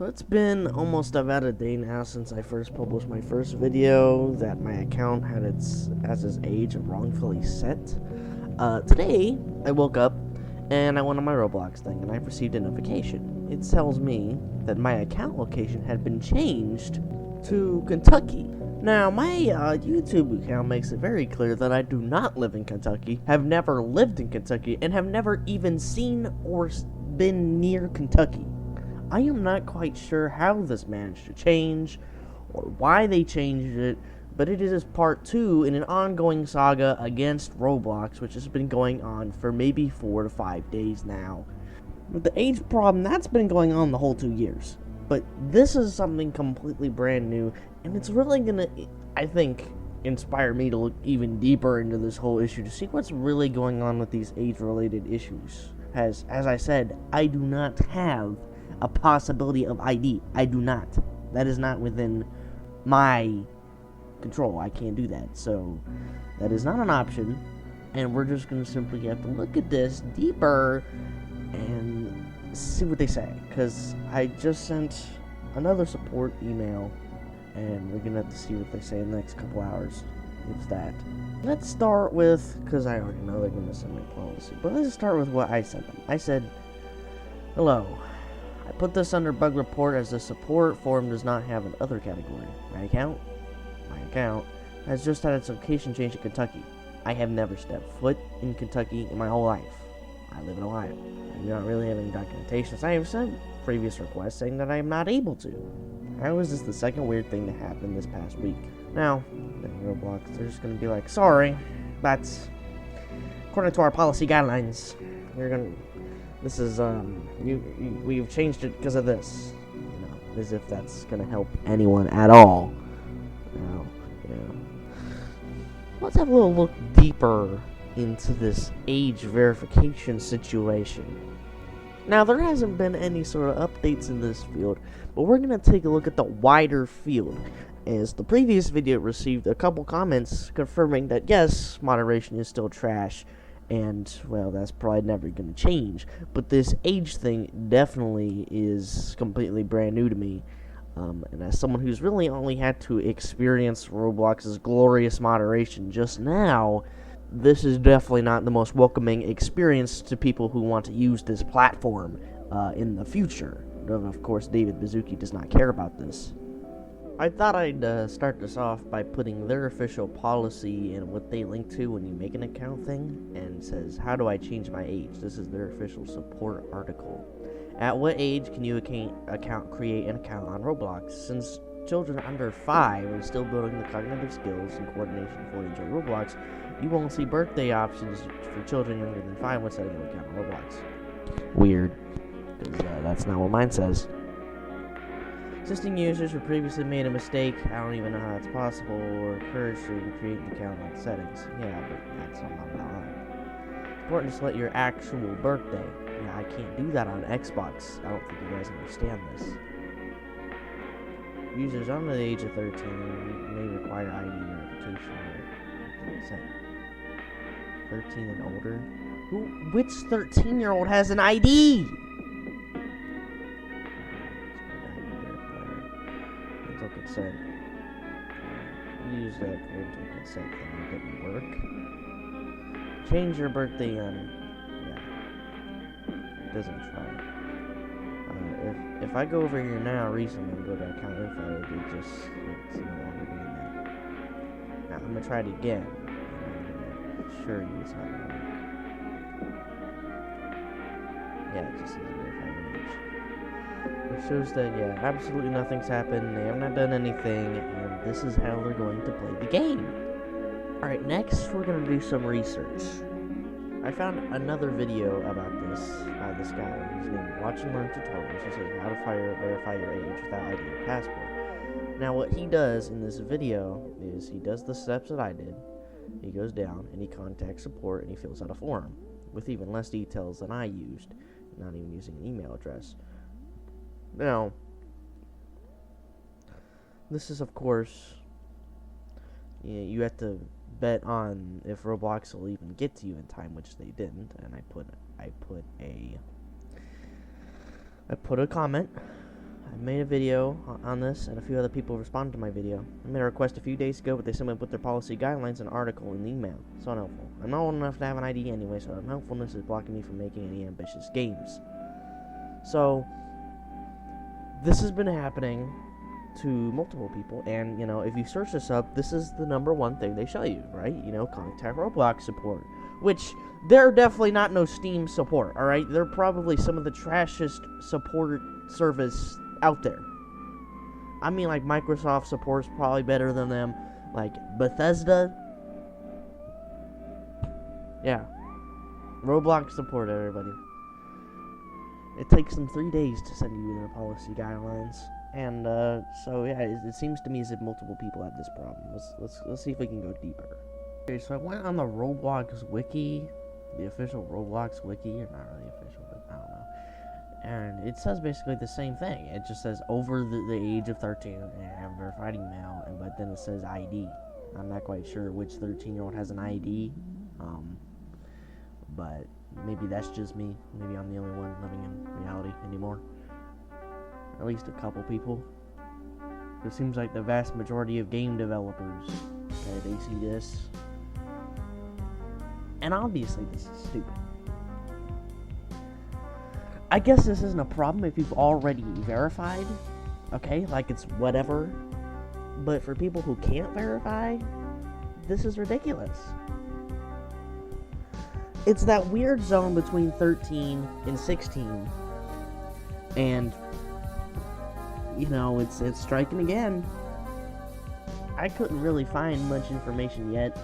So it's been almost about a day now since I first published my first video that my account had its age wrongfully set. Today, I woke up and I went on my Roblox thing and I received a notification. It tells me that my account location had been changed to Kentucky. Now, my YouTube account makes it very clear that I do not live in Kentucky, have never lived in Kentucky, and have never even seen or been near Kentucky. I am not quite sure how this managed to change, or why they changed it, but it is part 2 in an ongoing saga against Roblox, which has been going on for maybe 4 to 5 days now. With the age problem, that's been going on the whole 2 years. But this is something completely brand new, and it's really gonna, I think, inspire me to look even deeper into this whole issue to see what's really going on with these age-related issues. As I said, I do not have a possibility of ID. I do not. That is not within my control. I can't do that. So, that is not an option, and we're just gonna simply have to look at this deeper and see what they say, because I just sent another support email and we're gonna have to see what they say in the next couple hours, if that. Let's start with, because I already know they're gonna send me policy, but let's start with what I sent them. I said, hello, I put this under bug report as the support form does not have an other category. My account has just had its location changed to Kentucky. I have never stepped foot in Kentucky in my whole life. I live in Ohio. I do not really have any documentation. I have sent previous requests saying that I am not able to. How is this the second weird thing to happen this past week? Now, Roblox, they're just gonna be like, sorry, that's according to our policy guidelines. This is we've changed it because of this. You know, as if that's gonna help anyone at all. Now, let's have a little look deeper into this age verification situation. Now, there hasn't been any sort of updates in this field, but we're going to take a look at the wider field, as the previous video received a couple comments confirming that yes, moderation is still trash, and, well, that's probably never going to change, but this age thing definitely is completely brand new to me. And as someone who's really only had to experience Roblox's glorious moderation just now, this is definitely not the most welcoming experience to people who want to use this platform in the future. Of course, David Baszucki does not care about this. I thought I'd start this off by putting their official policy and what they link to when you make an account thing, and says, how do I change my age? This is their official support article. At what age can you create an account on Roblox? Since children under 5 are still building the cognitive skills and coordination for enjoy Roblox, you won't see birthday options for children younger than 5 when setting an account on Roblox. Weird, because that's not what mine says. Existing users who previously made a mistake, I don't even know how it's possible, or encouraged to create the account on settings. Yeah, but that's not mine. It's important to let your actual birthday. Yeah, I can't do that on Xbox. I don't think you guys understand this. Users under the age of 13 may require ID verification. What did it say? 13 and older? Which 13-year-old has an ID? Parental consent. Use that parental consent thing. It didn't work. Change your birthday on. Yeah. It doesn't try. If I go over here now recently and go to account info, it's no longer doing that. Now I'm gonna try it again. Sure, you it's not gonna work. Yeah, it just says verify your age. Which shows that, yeah, absolutely nothing's happened, they have not done anything, and this is how they're going to play the game. Alright, next we're gonna do some research. I found another video about this by this guy. His name is Watch and Learn Tutorials. He says how to verify your age without ID or passport. Now, what he does in this video is he does the steps that I did. He goes down and he contacts support and he fills out a form with even less details than I used, not even using an email address. Now, this is, of course, you have to bet on if Roblox will even get to you in time, which they didn't, and I put a comment I made a video on this, and a few other people responded to my video. I made a request a few days ago, but they simply put their policy guidelines in an article in the email. So unhelpful. I'm not old enough to have an ID anyway, so unhelpfulness is blocking me from making any ambitious games. So, this has been happening to multiple people, and, you know, if you search this up, this is the number one thing they show you, right? You know, contact Roblox support, which they're definitely not no Steam support, alright? They're probably some of the trashiest support service out there. I mean, like, Microsoft support's probably better than them. Like, Bethesda. Yeah. Roblox support, everybody. It takes them 3 days to send you their policy guidelines. And, so, yeah, it seems to me as if multiple people have this problem. Let's see if we can go deeper. Okay, so I went on the Roblox wiki. The official Roblox wiki. Or not really official, but I don't know. And it says basically the same thing. It just says over the age of 13 and verified email, but then it says ID. I'm not quite sure which 13-year-old has an ID, but maybe that's just me. Maybe I'm the only one living in reality anymore. At least a couple people. It seems like the vast majority of game developers, okay, they see this. And obviously this is stupid. I guess this isn't a problem if you've already verified, okay, like it's whatever, but for people who can't verify, this is ridiculous. It's that weird zone between 13 and 16, and, you know, it's striking again. I couldn't really find much information yet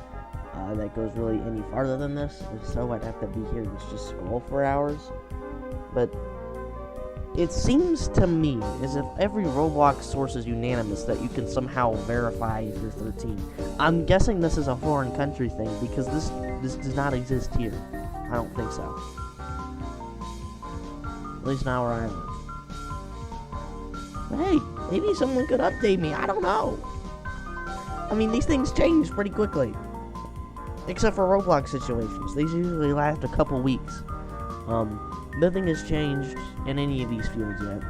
that goes really any farther than this, so I'd have to be here and just scroll for hours. But it seems to me as if every Roblox source is unanimous that you can somehow verify if you're 13. I'm guessing this is a foreign country thing because this does not exist here. I don't think so. At least not where I live. But hey, maybe someone could update me. I don't know. I mean, these things change pretty quickly. Except for Roblox situations. These usually last a couple weeks. Nothing has changed in any of these fields yet.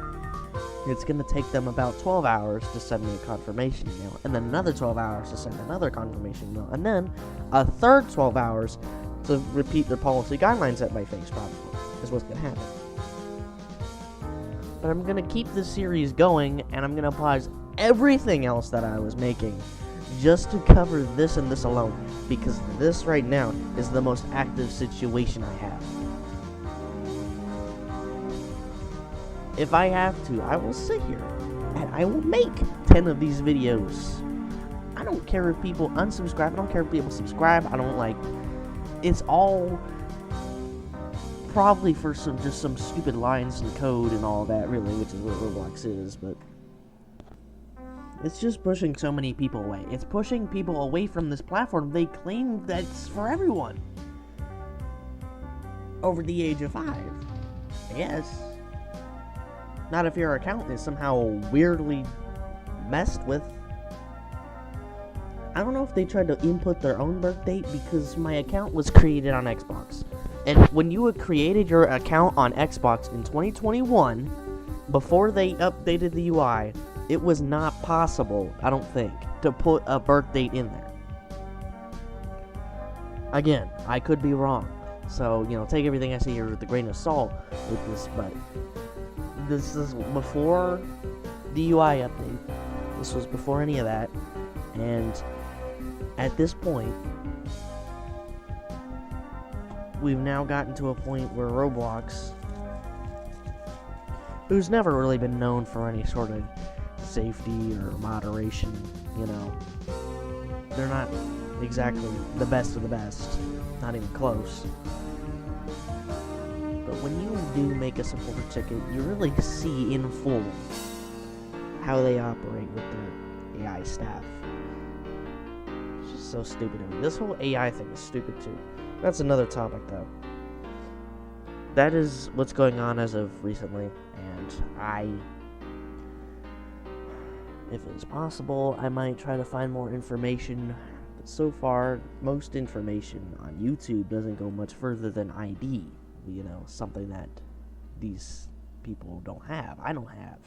It's going to take them about 12 hours to send me a confirmation email, and then another 12 hours to send another confirmation email, and then a third 12 hours to repeat their policy guidelines at my face, probably, is what's going to happen. But I'm going to keep this series going, and I'm going to pause everything else that I was making just to cover this and this alone, because this right now is the most active situation I have. If I have to, I will sit here and I will make 10 of these videos. I don't care if people unsubscribe. I don't care if people subscribe. I don't like. It's all probably for some stupid lines in code and all that, really, which is what Roblox is. But it's just pushing so many people away. It's pushing people away from this platform they claim that's for everyone over the age of 5. Yes. Not if your account is somehow weirdly messed with. I don't know if they tried to input their own birth date, because my account was created on Xbox. And when you had created your account on Xbox in 2021, before they updated the UI, it was not possible, I don't think, to put a birth date in there. Again, I could be wrong. So, you know, take everything I say here with a grain of salt with this, but this is before the UI update. This was before any of that. And at this point, we've now gotten to a point where Roblox, who's never really been known for any sort of safety or moderation, you know, they're not exactly the best of the best. Not even close. But when you do make a support ticket, you really see in full how they operate with their AI staff. It's just so stupid to me. This whole AI thing is stupid too. That's another topic though. That is what's going on as of recently, and if it's possible, I might try to find more information. But so far, most information on YouTube doesn't go much further than ID. You know, something that these people don't have. I don't have.